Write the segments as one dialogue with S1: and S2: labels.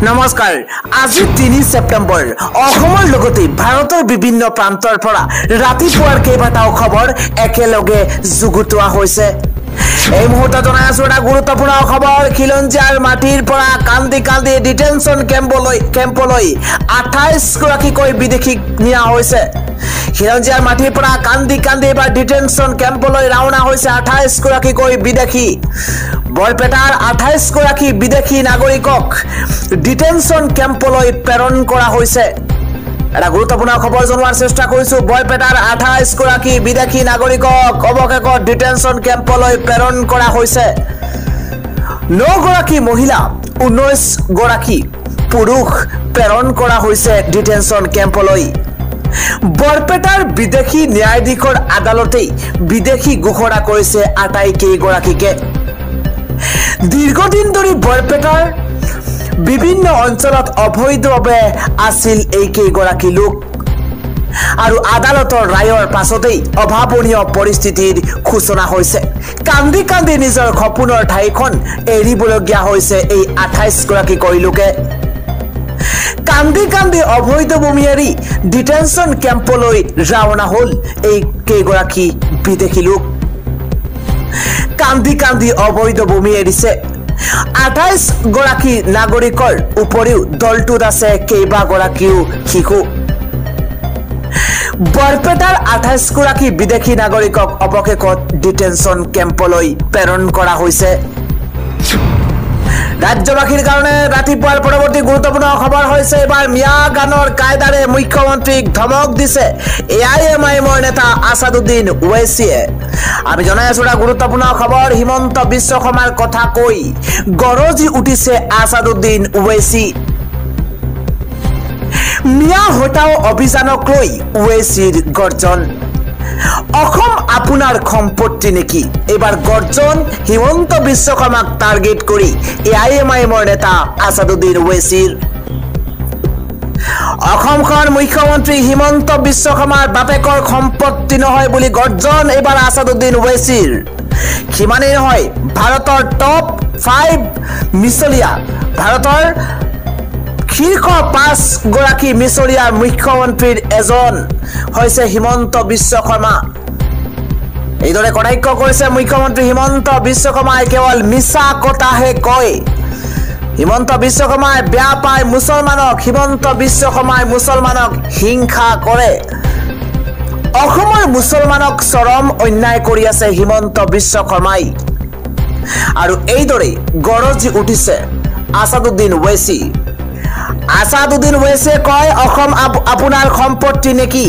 S1: নমস্কাৰ আজি ৩ সেপ্টেম্বৰ অসমৰ লগতে ভাৰতৰ বিভিন্ন প্ৰান্তৰ পৰা ৰাতিপুৱাৰ কেইবাটাও খবৰ একেলগে যুগুতোৱা হৈছে এই মুহূৰ্তত জনাই আছো এটা গুৰুত্বপূৰ্ণ খবৰ খিলঞ্জিয়াৰ মাটিৰ পৰা কান্দি কান্দি ডিটেনশন কেম্পলৈ 28 গৰাকীকৈ বিদেশীক নিয়া হৈছে খিলঞ্জিয়াৰ মাটিৰ পৰা কান্দি কান্দি বা ডিটেনশন কেম্পলৈ ৰাওনা হৈছে 28 গৰাকীকৈ বিদেশী বৰপেটাৰ 28 গৰাকী বিদেশী নাগৰিকক ডিটেনশন কেম্পলৈ প্ৰেৰণ কৰা হৈছে এটা গুৰুত্বপূৰ্ণ খবৰ জনোৱাৰ চেষ্টা কৰিছো বৰপেটাৰ 28 গৰাকী বিদেশী নাগৰিকক অৱশেষত ডিটেনশন কেম্পলৈ প্ৰেৰণ কৰা হৈছে 9 গৰাকী মহিলা 19 গৰাকী পুৰুষ প্ৰেৰণ কৰা হৈছে ডিটেনশন কেম্পলৈ বৰপেটাৰ বিদেশী ন্যায়াধীশৰ আদালতে বিদেশী ঘোষণা কৰিছে আটাইকেইগৰাকীকে দীৰ্ঘদিন ধৰি বৰপেটাৰ বিভিন্ন অঞ্চলত অবৈধভাৱে আছিল এইকেইগৰাকী লোক আৰু আদালতৰ ৰায়ৰ পাছতেই অভাৱনীয় পৰিস্থিতিৰ সূচনা হৈছে কান্দি কান্দি নিজৰ সপোনৰ ঠাইখন এৰিবলগীয়া হৈছে এই 28 গৰাকীকৈ লোকে কান্দি কান্দি অবৈধ ভূমি এৰি ডিটেনশন কেম্পলৈ ৰাওনা হল এই কেইগৰাকী বিদেশী লোক কান্দি কান্দি অবৈধ ভূমি এৰিছে 28 গৰাকী নাগৰিকৰ উপৰিও দলটোত আছে কেইবাগৰাকীও শিশু বৰপেটাৰ 28 গৰাকী বিদেশী নাগৰিকক অৱশেষত ডিটেনশন কেম্পলৈ প্ৰেৰণ কৰা হৈছে ৰাজ্যবাসীৰ কাৰণে ৰাতিপুৱাৰ পৰৱৰ্তী গুৰুত্বপূৰ্ণ খবৰ হৈছে এবাৰ মিয়া গানৰ কায়দাৰে মুখ্যমন্ত্ৰীক ধমক দিছে এআইএমআইএমৰ নেতা আসাদুদ্দিন ওৱেইছিয়ে আমি জনাই আছো এটা গুৰুত্বপূৰ্ণ খবৰ হিমন্ত বিশ্ব শৰ্মাৰ কথা কৈ গৰজি উঠিছে আসাদুদ্দিন ওৱেইছি মিয়া হটাও অভিযানক লৈ ওৱেইছিৰ গৰ্জন অসম আপোনাৰ সম্পত্তি নেকি এবাৰ গৰ্জন হিমন্ত বিশ্ব শৰ্মাক টাৰ্গেট কৰি এআইএমআইএমৰ নেতা আসাদুদ্দিন ওৱেইছিৰ অসমখন মুখ্যমন্ত্ৰী হিমন্ত বিশ্ব শৰ্মাৰ বাপেকৰ সম্পত্তি নহয় বুলি গৰ্জন এবাৰ আসাদুদ্দিন ওৱেইছিৰ কিমানেই নহয় ভাৰতৰ টপ 5 মিছলীয়া ভাৰতৰ শীৰ্ষ 5 গৰাকী মিছলীয়া মুখ্যমন্ত্ৰীৰ এজন হৈছে হিমন্ত বিশ্ব শৰ্মা এইদৰে কটাক্ষ কৰিছে মুখ্যমন্ত্ৰী হিমন্ত বিশ্ব শৰ্মাই কেৱল মিছা কথাহে কয় হিমন্ত বিশ্ব শৰ্মাই বেয়া পায় মুছলমানক হিমন্ত বিশ্ব শৰ্মাই মুছলমানক হিংসা কৰে অসমৰ মুছলমানক চৰম অন্যায় কৰি আছে হিমন্ত বিশ্ব শৰ্মাই আৰু এইদৰে গৰজি উঠিছে আসাদুদ্দিন ওৱেইছি আসাদুদ্দিন ওৱেইছিয়ে কয় অসম আপোনাৰ সম্পত্তি নেকি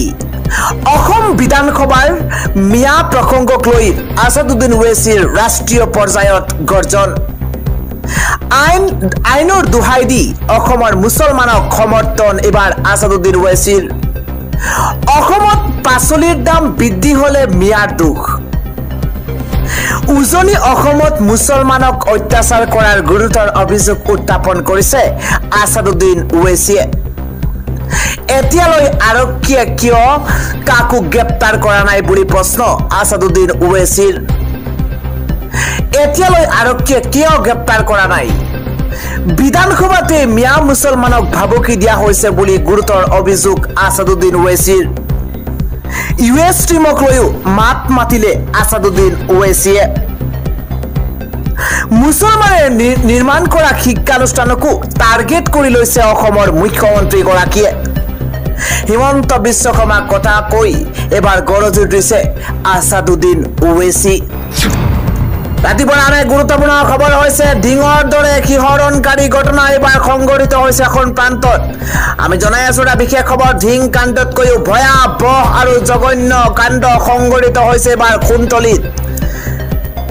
S1: অসম বিধানসভাৰ মিয়া প্ৰসংগক লৈ আসাদুদ্দিন ওৱেইছিৰ ৰাষ্ট্ৰীয় পৰ্যায়ত গৰ্জন আইনৰ দুহাই দি অসমৰ মুছলমানক সমৰ্থন এবাৰ আসাদুদ্দিন ওৱেইছিৰ অসমত পাচলিৰ দাম বৃদ্ধি হলে মিয়াৰ দুখ উজনি অসমত মুছলমানক অত্যাচাৰ কৰাৰ গুৰুতৰ অভিযোগ উত্থাপন কৰিছে আসাদুদ্দিন ওৱেইছিয়ে এতিয়ালৈ আৰক্ষীয়ে কিয় কাকো গ্ৰেপ্তাৰ কৰা নাই বুলি প্ৰশ্ন আসাদুদ্দিন ওৱেইছিৰ এতিয়ালৈ আৰক্ষীয়ে কিয় গ্ৰেপ্তাৰ কৰা নাই বিধানসভাতে মিয়া মুছলমানক ভাবুকি দিয়া হৈছে বুলি গুৰুতৰ অভিযোগ আসাদুদ্দিন ওৱেইছিৰ ইউএছ টিমক লৈও মাত মাতিলে আসাদুদ্দিন ওৱেইছিয়ে মুছলমানে নিৰ্মাণ কৰা শিক্ষানুষ্ঠানকো টাৰ্গেট কৰি লৈছে অসমৰ মুখ্যমন্ত্ৰী গৰাকীয়ে হিমন্ত বিশ্ব শৰ্মাৰ কথা কৈ এবাৰ গৰজি উঠিছে আসাদুদ্দিন ওৱেইছি ৰাতিপুৱা আন এক গুৰুত্বপূৰ্ণ খবৰ হৈছে ডিঙৰ দৰে শিহৰণকাৰী ঘটনা এবাৰ সংঘটিত হৈছে এখন প্ৰান্তত আমি জনাই আছো এটা বিশেষ খবৰ ধিং কাণ্ডতকৈও ভয়াৱহ আৰু জঘন্য কাণ্ড সংঘটিত হৈছে এবাৰ খুনতলিত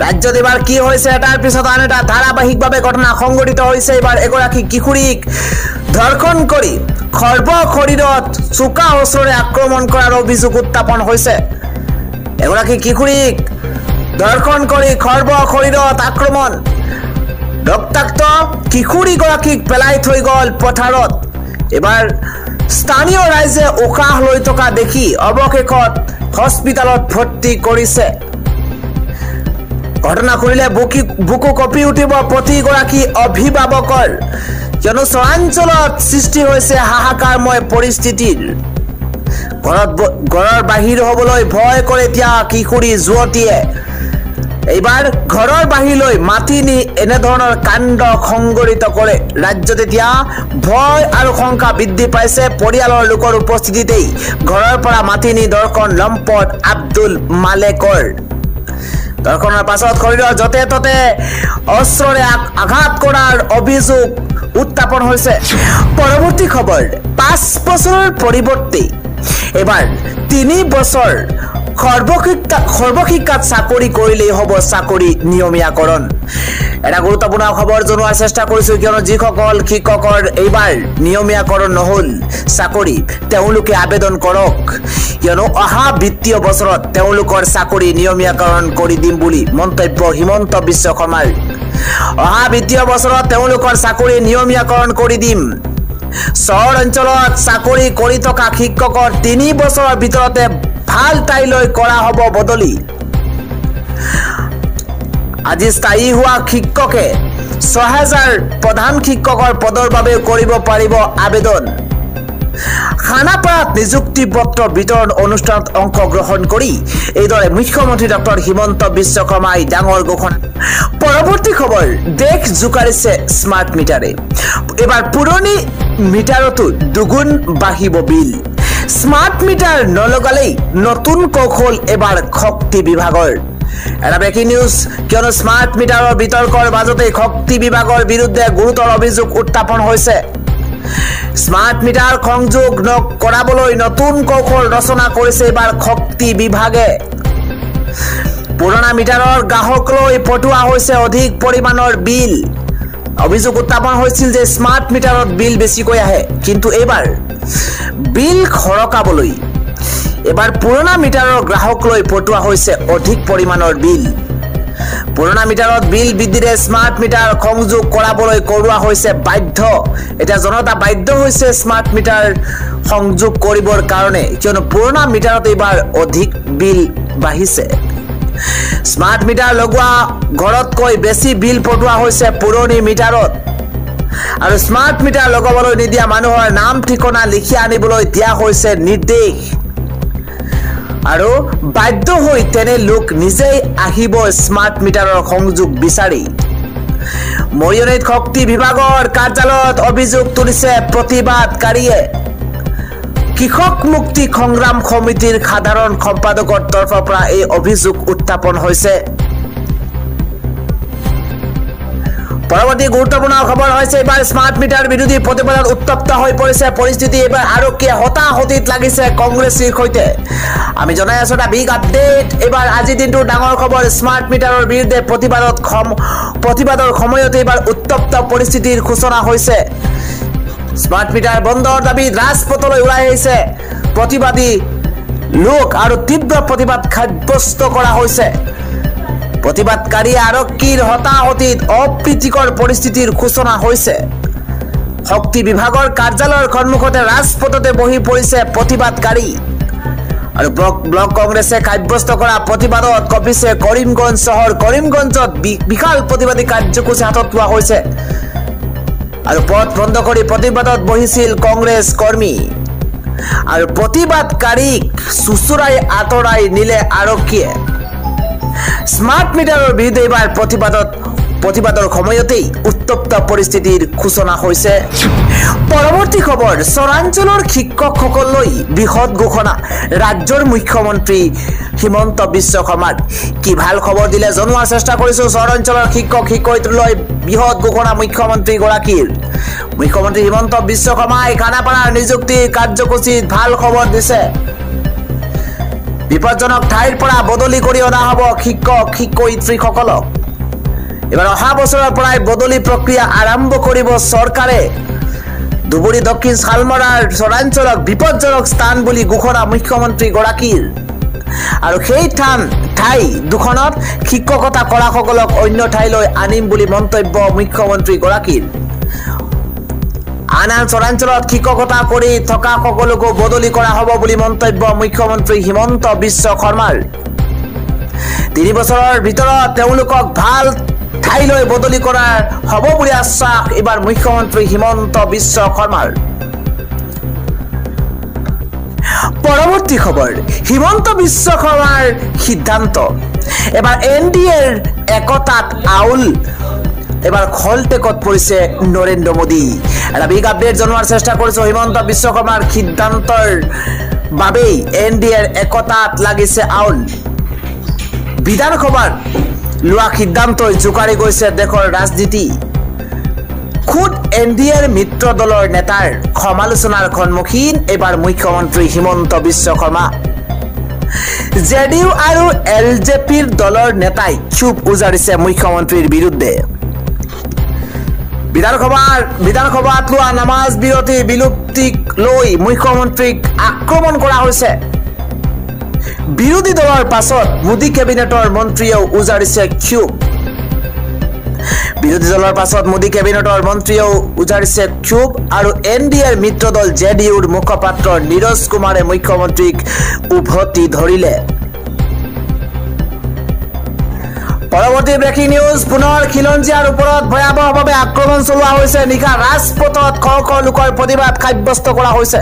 S1: ৰাজ্যত এবাৰ কি হৈছে এটাৰ পিছত আন এটা ধাৰাবাহিকভাৱে ঘটনা সংঘটিত হৈছে এবাৰ এগৰাকী কিশোৰীক ধৰ্ষণ কৰি সৰ্ব শৰীৰত চোকা অস্ত্ৰৰে আক্ৰমণ কৰাৰ অভিযোগ উত্থাপন হৈছে এগৰাকী কিশোৰীক ধৰ্ষণ কৰি সৰ্ব শৰীৰত আক্ৰমণ ৰক্তাক্ত কিশোৰীগৰাকীক পেলাই থৈ গল পথাৰত এবাৰ স্থানীয় ৰাইজে উশাহ লৈ থকা দেখি অৱশেষত হস্পিটালত ভৰ্তি কৰিছে ঘটনা শুনিলে বুকু কঁপি উঠিব প্ৰতিগৰাকী অভিভাৱকৰ কিয়নো চৰাঞ্চলত সৃষ্টি হৈছে হাহাকাৰময় পৰিস্থিতিৰ ঘৰৰ বাহিৰ হ'বলৈ ভয় কৰে এতিয়া কিশোৰী যুৱতীয়ে এইবাৰ ঘৰৰ বাহিৰলৈ মাতি নি এনেধৰণৰ কাণ্ড সংঘটিত কৰে ৰাজ্যত এতিয়া ভয় আৰু শংকা বৃদ্ধি পাইছে পৰিয়ালৰ লোকৰ উপস্থিতিতেই ঘৰৰ পৰা মাতি নি দৰ্শন লম্পট আব্দুল মালেকৰ দৰ্শনৰ পাছত শৰীৰৰ যতে ততে অস্ত্ৰৰে আঘাত কৰাৰ অভিযোগ উত্থাপন হৈছে পৰৱৰ্তী খবৰ 5 বছৰৰ পৰিৱৰ্তে এবাৰ 3 বছৰ সৰ্বশিক্ষাত চাকৰি কৰিলেই হ'ব চাকৰি নিয়মীয়াকৰণ এটা গুৰুত্বপূৰ্ণ খবৰ জনোৱাৰ চেষ্টা কৰিছো কিয়নো যিসকল শিক্ষকৰ এইবাৰ নিয়মীয়াকৰণ নহল চাকৰি তেওঁলোকে আবেদন কৰক কিয়নো অহা বিত্তীয় বছৰত তেওঁলোকৰ চাকৰি নিয়মীয়াকৰণ কৰি দিম বুলি মন্তব্য হিমন্ত বিশ্ব শৰ্মাৰ অহা বিত্তীয় বছৰত তেওঁলোকৰ চাকৰি নিয়মীয়াকৰণ কৰি দিম চহৰ অঞ্চলত চাকৰি কৰি থকা শিক্ষকৰ 3 বছৰৰ ভিতৰতে ভাল ঠাইলৈ কৰা হ'ব বদলি আজি স্থায়ী হোৱা শিক্ষকে 6000 প্ৰধান শিক্ষকৰ পদৰ বাবে কৰিব পাৰিব আবেদন খানাপাৰাত নিযুক্তি পত্ৰ বিতৰণ অনুষ্ঠানত অংশগ্ৰহণ কৰি এইদৰে মুখ্যমন্ত্ৰী ডক্টৰ হিমন্ত বিশ্ব শৰ্মাই ডাঙৰ ঘোষণা পৰৱৰ্তী খবৰ দেশ জোকাৰিছে স্মাৰ্ট মিটাৰে এবাৰ পুৰণি মিটাৰতো দুগুণ বাঢ়িব বিল স্মাৰ্ট মিটাৰ নলগালেই নতুন কৌশল এবাৰ শক্তি বিভাগৰ এটা ব্ৰেকিং নিউজ কিয়নো স্মাৰ্ট মিটাৰৰ বিতৰ্কৰ মাজতে শক্তি বিভাগৰ বিৰুদ্ধে গুৰুতৰ অভিযোগ উত্থাপন হৈছে স্মাৰ্ট মিটাৰ সংযোগ কৰাবলৈ নতুন কৌশল ৰচনা কৰিছে এবাৰ শক্তি বিভাগে পুৰণা মিটাৰৰ গ্ৰাহকলৈ পঠোৱা হৈছে অধিক পৰিমাণৰ বিল অভিযোগ উত্থাপন হৈছিল যে স্মাৰ্ট মিটাৰত বিল বেছিকৈ আহে কিন্তু এইবাৰ বিল খৰকাবলৈ এবাৰ পুৰণা মিটাৰৰ গ্ৰাহকলৈ পঠোৱা হৈছে অধিক পৰিমাণৰ বিল পুৰণা মিটাৰত বিল বৃদ্ধিৰে স্মাৰ্ট মিটাৰ সংযোগ কৰাবলৈ কৰোৱা হৈছে বাধ্য এটা জনতা বাধ্য হৈছে স্মাৰ্ট মিটাৰ সংযোগ কৰিবৰ কাৰণে কিয়নো পুৰণা মিটাৰত এবাৰ অধিক বিল বাঢ়িছে স্মাৰ্ট মিটাৰ লগোৱা ঘৰতকৈ বেছি বিল পঠোৱা হৈছে পুৰণি মিটাৰত আৰু স্মাৰ্ট মিটাৰ লগাবলৈ নিদিয়া মানুহৰ নাম ঠিকনা লিখি আনিবলৈ দিয়া হৈছে নিৰ্দেশ আৰু বাধ্য হৈ তেনে লোক নিজেই আহিব স্মাৰ্ট মিটাৰৰ সংযোগ বিচাৰি মৰিয়নিত শক্তি বিভাগৰ কাৰ্যালয়ত অভিযোগ তুলিছে প্ৰতিবাদকাৰীয়ে কৃষক মুক্তি সংগ্ৰাম সমিতিৰ সাধাৰণ সম্পাদকৰ তৰফৰ পৰা এই অভিযোগ উত্থাপন হৈছে পৰৱৰ্তী গুৰুত্বপূৰ্ণ খবৰ হৈছে এবাৰ স্মাৰ্ট মিটাৰ বিৰোধী প্ৰতিবাদত উত্তপ্ত হৈ পৰিছে পৰিস্থিতি এবাৰ আৰক্ষীয়ে হতাহতিত লাগিছে কংগ্ৰেছীৰ সৈতে আমি জনাই আছো এটা বিগ আপডেট এবাৰ আজি দিনটোৰ ডাঙৰ খবৰ স্মাৰ্ট মিটাৰৰ বিৰুদ্ধে প্ৰতিবাদৰ সময়তে এবাৰ উত্তপ্ত পৰিস্থিতিৰ সূচনা হৈছে স্মাৰ্ট মিটাৰ বন্ধৰ দাবীত ৰাজপথলৈ ওলাই আহিছে প্ৰতিবাদী লোক আৰু তীব্ৰ প্ৰতিবাদ সাব্যস্ত কৰা হৈছে প্ৰতিবাদকাৰী আৰক্ষীৰ হতাহতিত অপ্ৰীতিকৰ পৰিস্থিতিৰ সূচনা হৈছে শক্তি বিভাগৰ কাৰ্যালয়ৰ সন্মুখতে ৰাজপথতে বহি পৰিছে প্ৰতিবাদকাৰী আৰু ব্লক কংগ্ৰেছে সাব্যস্ত কৰা প্ৰতিবাদত কঁপিছে কৰিমগঞ্জ চহৰ কৰিমগঞ্জত বিশাল প্ৰতিবাদী কাৰ্যসূচী হাতত লোৱা হৈছে আৰু পথ বন্ধ কৰি প্ৰতিবাদত বহিছিল কংগ্ৰেছ কৰ্মী আৰু প্ৰতিবাদকাৰীক চুচুৰাই আঁতৰাই নিলে আৰক্ষীয়ে স্মাৰ্ট মিটাৰৰ বিৰুদ্ধে এবাৰ প্ৰতিবাদৰ সময়তেই উত্তপ্ত পৰিস্থিতিৰ সূচনা হৈছে পৰৱৰ্তী খবৰ চৰাঞ্চলৰ শিক্ষকসকললৈ বৃহৎ ঘোষণা ৰাজ্যৰ মুখ্যমন্ত্ৰী হিমন্ত বিশ্ব শৰ্মাৰ কি ভাল খবৰ দিলে জনোৱাৰ চেষ্টা কৰিছো চৰাঞ্চলৰ শিক্ষক শিক্ষয়িত্ৰীলৈ বৃহৎ ঘোষণা মুখ্যমন্ত্ৰী হিমন্ত বিশ্ব শৰ্মাই খানাপাৰাৰ নিযুক্তি কাৰ্যসূচীত ভাল খবৰ দিছে বিপদজনক ঠাইৰ পৰা বদলি কৰি অনা হ'ব শিক্ষক শিক্ষয়িত্ৰীসকলক এবাৰ অহা বছৰৰ পৰাই বদলি প্ৰক্ৰিয়া আৰম্ভ কৰিব চৰকাৰে ধুবুৰী দক্ষিণ শালমৰাৰ চৰাঞ্চলক বিপদজনক স্থান বুলি ঘোষণা মুখ্যমন্ত্ৰীগৰাকীৰ আৰু সেই ঠাই দুখনত শিক্ষকতা কৰাসকলক অন্য ঠাইলৈ আনিম বুলি মন্তব্য মুখ্যমন্ত্ৰীগৰাকীৰ আন চৰাঞ্চলত শিক্ষকতা কৰি থকা সকলকো বদলি কৰা হ'ব বুলি মন্তব্য মুখ্যমন্ত্ৰী হিমন্ত বিশ্ব শৰ্মাৰ 3 বছৰৰ ভিতৰত তেওঁলোকক ভাল ঠাইলৈ বদলি কৰাৰ হ'ব বুলি আশ্বাস এবাৰ মুখ্যমন্ত্ৰী হিমন্ত বিশ্ব শৰ্মাৰ। পৰৱৰ্তী খবৰ, হিমন্ত বিশ্ব শৰ্মাৰ সিদ্ধান্ত, এবাৰ NDAৰ একতাত আউল, এবাৰ খলটেকত পৰিছে নৰেন্দ্ৰ মোদী। এটা বিগ আপডেট জনোৱাৰ চেষ্টা কৰিছো। হিমন্ত বিশ্ব শৰ্মাৰ সিদ্ধান্তৰ বাবেই NDAৰ একতাত লাগিছে আউল। বিধানসভাত লোৱা সিদ্ধান্তই জোকাৰি গৈছে দেশৰ ৰাজনীতি। খুদ NDAৰ মিত্ৰ দলৰ নেতাৰ সমালোচনাৰ সন্মুখীন এবাৰ মুখ্যমন্ত্ৰী হিমন্ত বিশ্ব শৰ্মা। JDU আৰু LJPৰ দলৰ নেতাই ক্ষোভ উজাৰিছে মুখ্যমন্ত্ৰীৰ বিৰুদ্ধে। বিধানসভাত লোৱা নামাজ বিৰতি বিলুপ্তিক লৈ মুখ্যমন্ত্ৰীক আক্ৰমণ কৰা হৈছে। বিৰোধী দলৰ পাছত মোদী কেবিনেটৰ মন্ত্ৰীয়েও উজাৰিছে ক্ষোভ। বিৰোধী দলৰ পাছত মোদী কেবিনেটৰ মন্ত্ৰীয়েও উজাৰিছে ক্ষোভ আৰু NDAৰ মিত্ৰ দল JDUৰ মুখপাত্ৰ নীৰজ কুমাৰে মুখ্যমন্ত্ৰীক উভতি ধৰিলে। পৰৱৰ্তী ব্ৰেকিং নিউজ, পুনৰ খিলঞ্জীয়াৰ ওপৰত ভয়াৱহভাৱে আক্ৰমণ চলোৱা হৈছে। নিশা ৰাজপথত শ শ লোকৰ প্ৰতিবাদ সাব্যস্ত কৰা হৈছে।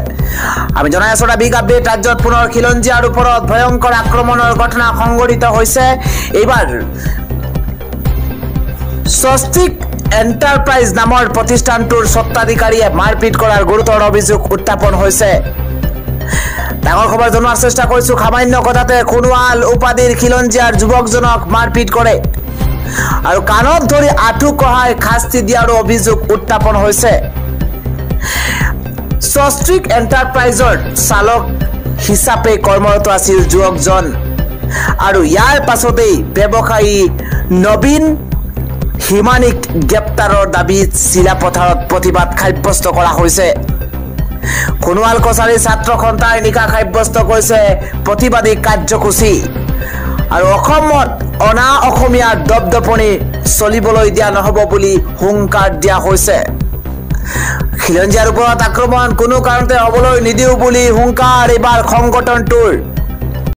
S1: আমি জনাই আছো এটা বিগ আপডেট। ৰাজ্যত পুনৰ খিলঞ্জীয়াৰ ওপৰত ভয়ংকৰ আক্ৰমণৰ ঘটনা সংঘটিত হৈছে। এইবাৰ স্বস্তিক এণ্টাৰপ্ৰাইজ নামৰ প্ৰতিষ্ঠানটোৰ স্বত্বাধিকাৰীয়ে মাৰপিট কৰাৰ গুৰুতৰ অভিযোগ উত্থাপন হৈছে। ডাঙৰ খবৰ জনোৱাৰ চেষ্টা কৰিছো। সামান্য কথাতে সোণোৱাল উপাধিৰ খিলঞ্জীয়াৰ যুৱকজনক মাৰপিট কৰে আৰু কাণত ধৰি আঁঠু কঢ়াই শাস্তি দিয়াৰো অভিযোগ উত্থাপন হৈছে। স্বস্তিক এণ্টাৰপ্ৰাইজৰ চালক হিচাপে কৰ্মৰত আছিল যুৱকজন আৰু ইয়াৰ পাছতেই ব্যৱসায়ী নবীন হিমানীক গ্ৰেপ্তাৰৰ দাবীত চিলাপথাৰত প্ৰতিবাদ সাব্যস্ত কৰা হৈছে। সোণোৱাল কছাৰীৰ ছাত্ৰ সন্থাই নিশা সাব্যস্ত কৰিছে প্ৰতিবাদী কাৰ্যসূচী আৰু অসমত অনা অসমীয়াৰ দপদপনি চলিবলৈ দিয়া নহ'ব বুলি হুংকাৰ দিয়া হৈছে। খিলঞ্জীয়াৰ ওপৰত আক্ৰমণ কোনো কাৰণতে হ'বলৈ নিদিওঁ বুলি হুংকাৰ এইবাৰ সংগঠনটোৰ।